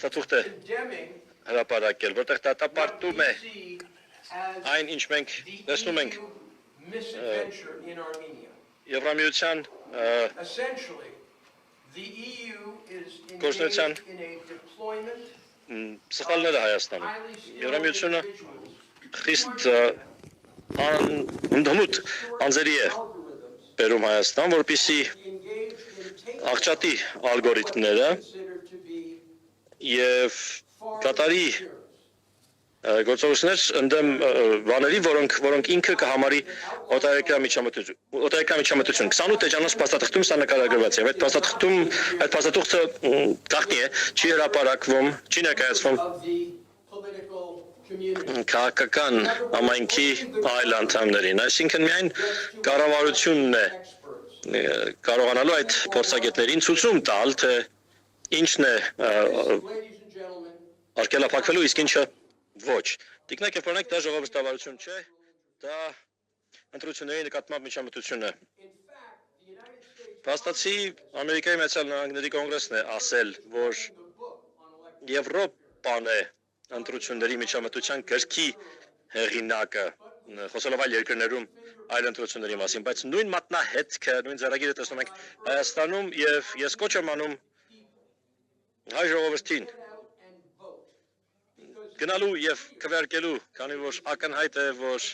փաստաթուղթ է հրապարակել, որտեղ դատապարտում է այն, ինչ մենք տեսնում ենք Եվրամիության գործնության սխալները Հայաստանում։ Եվրամիությունը խիստ ընդհանուր անձերի է բերում Հայաստան, որպեսզի աղճատի ալգորիթմները եւ կատարի գործողություններ ընդդեմ բաների, որոնք ինքը կհամարի օտարերկրյա միջամտություն։ 28 էջանոց փաստաթղթում սա նկարագրված է։ Այդ փաստաթուղթը գաղտնի է, չի հրապարակվում, չի ներկայացվում քաղաքական համայնքի այլ անդամներին, այսինքն միայն կառավարությունն է կարողանալու այդ փորձագետներին ցույցում տալ, թե ինչն է արգելափակվելու, իսկ ինչը ոչ։ Տիկնակ եւ օրինակ դա ժողովրդավարություն չէ, դա ընտրությունների նկատմամբ միջամտություն է։ Փաստացի Ամերիկայի Միացյալ Նահանգների կոնգրեսն է ասել, որ Եվրոպան է ընտրությունների միջամտության գրքի հեղինակը, խոսելով այլ երկրներում այլ ընտրությունների մասին, բայց նույն մատնահետքը, նույն ձեռագիրը տեսնում ենք Հայաստանում եւ ես կոչ եմ անում հայ ժողովրդին գնալու եւ քվեարկելու, քանի որ ակնհայտ է, որ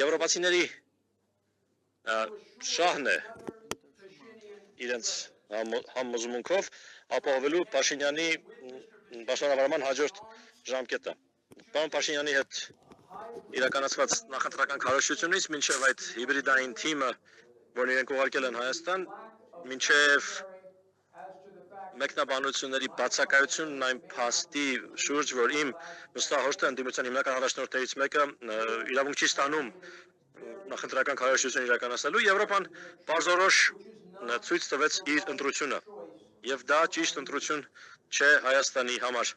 եվրոպացիների շահն է իրենց համոզմունքով ապահովելու Փաշինյանի պաշտոնավարման հաջորդ ժամկետը։ Պարոն Փաշինյանի հետ իրականացված նախընտրական քարոզությունից մինչև այդ հիբրիդային թիմը, որն իրենք ուղարկել են Հայաստան, մինչև մեկնաբանությունների բացակայությունն այն փաստի շուրջ, որ իմ նստահորտը ընդդիմության հիմնական առաջնորդներից մեկը իրավունք չի ստանում նախընտրական քարոզություն իրականացնելու, Եվրոպան բարձորոշ ցույց տվեց իր ընտրությունը, եւ դա ճիշտ ընտրություն չէ Հայաստանի համար։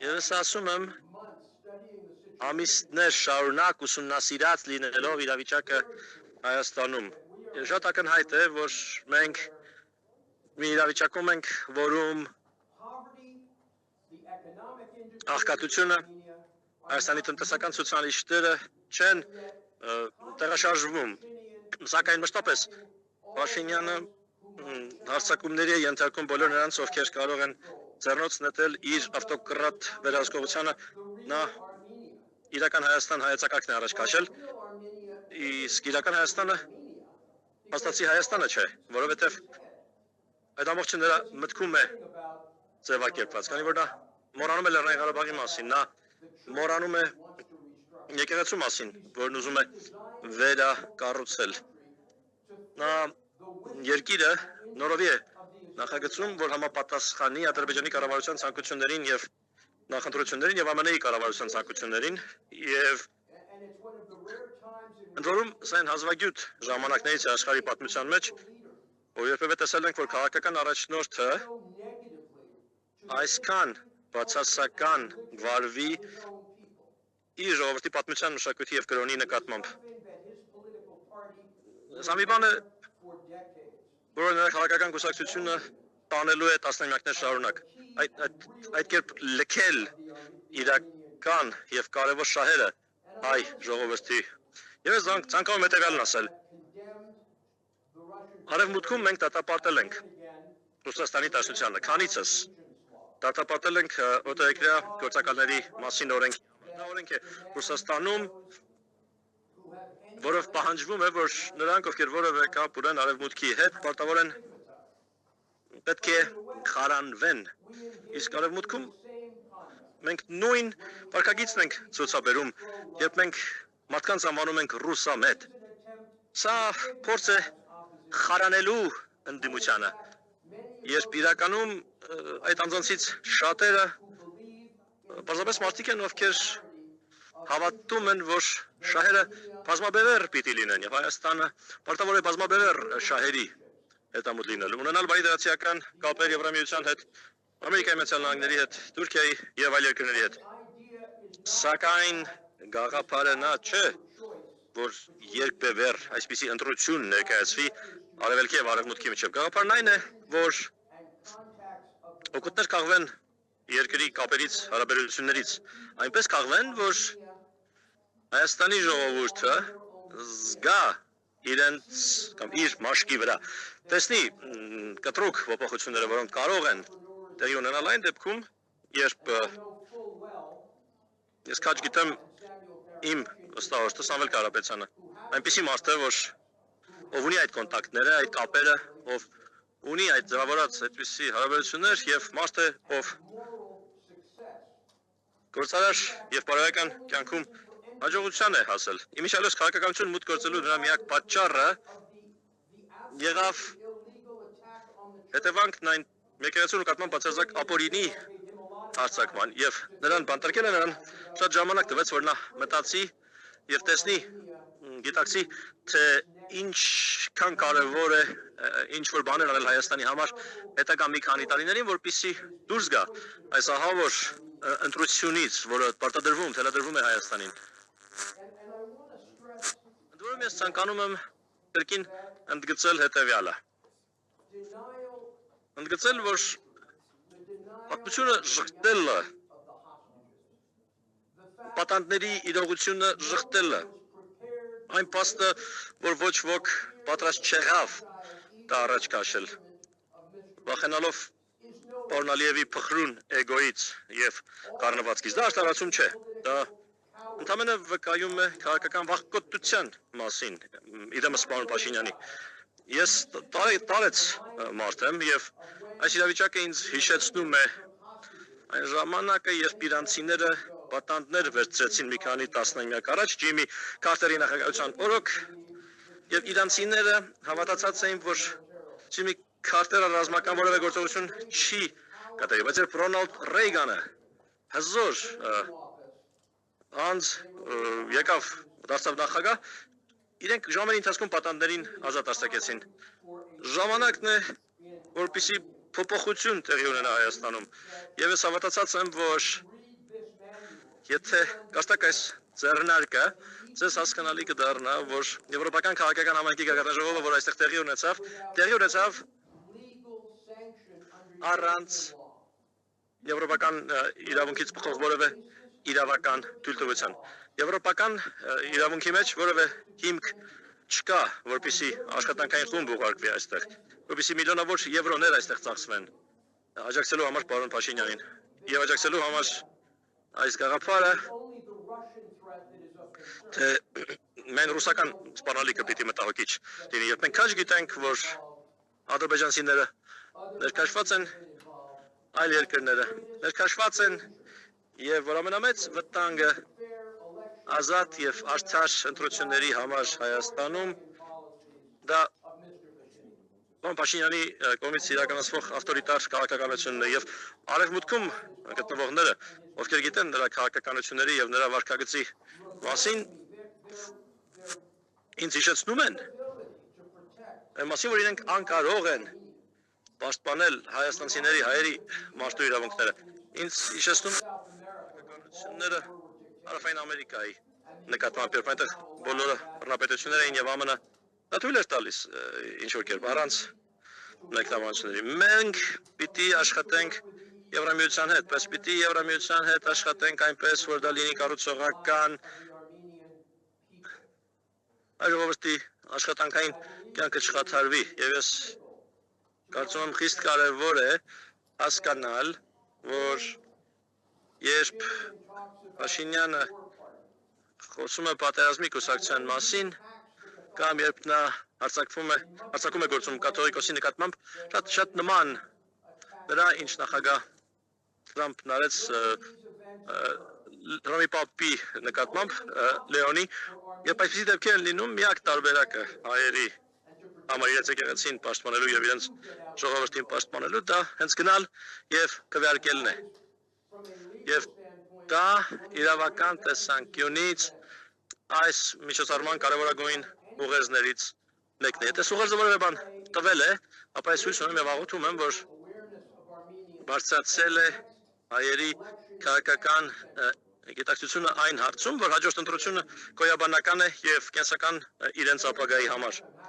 Ես ասում եմ, ամիսներ շարունակ ուսումնասիրած լինելով իրավիճակը Հայաստանում, շատ ակնհայտ է, որ մենք մի իրավիճակում ենք, որում աղքատությունը Հայաստանի տնտեսական ցուցանիշները չեն տեղաշարժվում, սակայն մշտապես Փաշինյանը հարձակումների է ենթարկում բոլոր նրանց, ովքեր կարող են ձեռնոց նետել իր ավտոկրատ վերահսկողությանը, նա իրական Հայաստան հայեցակարգն է առաջ քաշել, իսկ իրական Հայաստանը փաստացի Հայաստանը չէ, որովհետև այդ ամբողջը նրա մտքում է ձևակերպված, քանի որ նա մոռանում է Լեռնային Ղարաբաղի մասին, նա մոռանում է եկեղեցու մասին, որն ուզում է վերակառուցել։ Նա երկիրը նորովի է նախագծում, որ համապատասխանի Ադրբեջանի կառավարության ցանկություններին եւ նախընտրություններին եւ ԱՄՆ-ի կառավարության ցանկություններին եւ ընդ որում սա այն հազվագյուտ ժամանակներից է աշխարհի պատմության մեջ, որ երբևէ տեսել ենք, որ քաղաքական առաջնորդը այսքան բացասական վարվի իր ժողովրդի պատմության մշակույթի եւ կրոնի նկատմամբ։ Սա մի բան է, որը նրա քաղաքական կուսակցությունը տանելու է տասնամյակներ շարունակ։ Այդ կերպ լքել իրական եւ կարևոր շահերը հայ ժողովրդի։ Ես ցանկանում եմ հետեւյալն ասել. Արևմուտքում մենք դատապարտել ենք Ռուսաստանի Դաշնությանը, քանիցս դատապարտել ենք օտարերկրյա գործակալների մասին օրենքի։ Դա օրենք է Ռուսաստանում, որով պահանջվում է, որ նրանք, ովքեր որևէ կապ ունեն արևմուտքի հետ, պարտավոր են պետք է խարանվեն։ Իսկ արևմուտքում մենք նույն վարքագիծն ենք ցուցաբերում, երբ մենք մարդկանց անվանում ենք ռուսամետ։ Սա փորձ է խարանելու ընդդիմությանը, երբ իրականում այդ անձանցից շատերը պարզապես մարդիկ են, ովքեր հավատում են, որ շահերը բազմաբևեռ պիտի լինեն եւ Հայաստանը պարտավոր է բազմաբևեռ շահերի հետամուտ լինել, ունենալ բարիդրացիական կապեր Եվրամիության հետ, Ամերիկայի Միացյալ Նահանգների հետ, Թուրքիայի եւ այլ երկրների հետ։ Սակայն գաղափարը նա չէ, որ երկբևեռ այսպիսի ընտրություն ներկայացվի արևելքի եւ արևմուտքի միջեւ։ Գաղափարն այն է, որ օգուտներ կաղվեն երկրի կապերից, հարաբերություններից, այնպես կաղվեն, որ Հայաստանի ժողովուրդը զգա իրենց կամ իր մաշկի վրա տեսնի կտրուկ փոփոխությունները, որոնք կարող են տեղի ունենալ այն դեպքում, երբ ես քաջ գիտեմ իմ ըստահորտը Սամվել Կարապետյանը, այնպիսի մարդ է, որ ով ունի այդ կոնտակտները, այդ կապերը, ով ունի այդ ձևավորած այդպիսի հարաբերություններ եւ մարդ է, ով գործարար եւ բարոյական կյանքում հաջողության է հասել։ Իմիջիայլոց քաղաքականություն մուտք գործելու դրա միակ պատճառը եղավ հետևանքն այն եկեղեցու նկատմամբ բացարձակ ապօրինի հարձակման եւ նրան բանտարկելը նրան շատ ժամանակ տվեց, որ նա մտածի եւ տեսնի, գիտակցի, թե ինչքան կարեւոր է ինչ որ բաներ անել Հայաստանի համար հետագա մի քանի տարիներին, որպեսզի դուրս գա այս ահավոր ընտրությունից, որը պարտադրվում, թելադրվում է Հայաստանին։ Ընդ որում ես ցանկանում եմ կրկին ընդգծել հետևյալը։ Ընդգծել, որ պատմությունը շղթելը, պատանդների իրողությունը շղթելը, այն փաստը, որ ոչ ոք պատրաստ չեղավ դա առաջ քաշել, վախենալով պարոն Ալիևի փխրուն էգոից եւ կառնվածքից, դա արտարացում չէ, դա ընդամենը վկայում է քաղաքական վախկոտության մասին, իրեմս պարոն Փաշինյանի։ Ես տարեց մարդ եմ եւ այս իրավիճակը ինձ հիշեցնում է այն ժամանակը, երբ իրանցիները պատանդներ վերցրեցին մի քանի տասնամյակ առաջ Ջիմի Քարտերի նախագահության օրոք եւ իրանցիները հավատացած էին, որ Ջիմի Քարտերը ռազմական որևէ գործողություն չի կատարի, բայց երբ Ռոնալդ Ռեյգանը հզոր անձ եկավ դարձավ նախագահ, իրենք ժամերի ընթացքում պատանդներին ազատ արձակեցին։ Ժամանակն է, որպեսզի փոփոխություն տեղի ունենա Հայաստանում։ Եվ ես հավատացած եմ, որ եթե կստակ այս ձեռնարկը, ձեզ հասկանալի կդառնա, որ Եվրոպական քաղաքական համայնքի գագաթնաժողովը, որ այստեղ տեղի ունեցավ առանց եվրոպական իրավունքից բխող որևէ իրավական թույլտվության։ Եվրոպական իրավունքի մեջ որևէ հիմք չկա, որպեսզի աշխատանքային խումբ ուղարկվի այստեղ, որպեսզի միլիոնավոր եվրոներ այստեղ ծախսվեն աջակցելու համար պարոն Փաշինյանին եւ աջակցելու համար այս գաղափարը, թե մենք ռուսական սպառնալիքը պիտի մտահոգիչ լինի, երբ մենք քաջ գիտենք, որ ադրբեջանցիները ներկայացված են այլ երկրները, ներկայացված են եւ որ ամենամեծ վտանգը ազատ եւ արդար ընտրությունների համար Հայաստանում դա պարոն Փաշինյանի կողմից իրականացվող ավտորիտար քաղաքականությունն է եւ արևմուտքում գտնվողները, ովքեր գիտեն նրա քաղաքականությունների եւ նրա վարքագծի մասին, ինձ հիշեցնում են այն մասին, որ իրենք անկարող են պաշտպանել հայաստանցիների հայերի մարդու իրավունքները։ Ինձ հիշեցնում քաղաքականությունները Հարավային Ամերիկայի նկատմամբ, երբ այնտեղ բոլորը բռնապետություններ էին եւ ԱՄՆ-ը դա թույլ էր տալիս ինչ որ կերպ առանց մեկնաբանությունների։ Մենք պիտի աշխատենք Եվրամիության հետ, բայց պիտի Եվրամիության հետ աշխատենք այնպես, որ դա լինի կառուցողական ժողովրդի աշխատանքային կյանքը չխաթարվի եւ ես կարծում եմ խիստ կարեւոր է հասկանալ, որ երբ Փաշինյանը խոսում է պատերազմի կուսակցության մասին կամ երբ նա արձակում է գործում կաթողիկոսի նկատմամբ շատ նման նրա ինչ նախագահ Թրամփն արեց Ռոմի Պապի նկատմամբ Լեոնի, երբ այսպիսի դեպքեր են լինում, միակ տարբերակը հայերի համար իրենց եկեղեցին պաշտպանելու եւ իրենց ժողովրդին պաշտպանելու դա հենց գնալ եւ քվեարկելն է։ Եվ դա իրավական տեսանկյունից այս միջոցառման կարևորագույն ուղերձներից մեկն է։ Եթե ուղերձը որևէ բան տվել է, ապա ես հույս ունեմ եւ աղոթում եմ, որ բարձրացել է հայերի քաղաքական գիտակցությունը այն հարցում, որ հաջորդ ընտրությունը գոյաբանական է եւ կենսական իրենց ապագայի համար։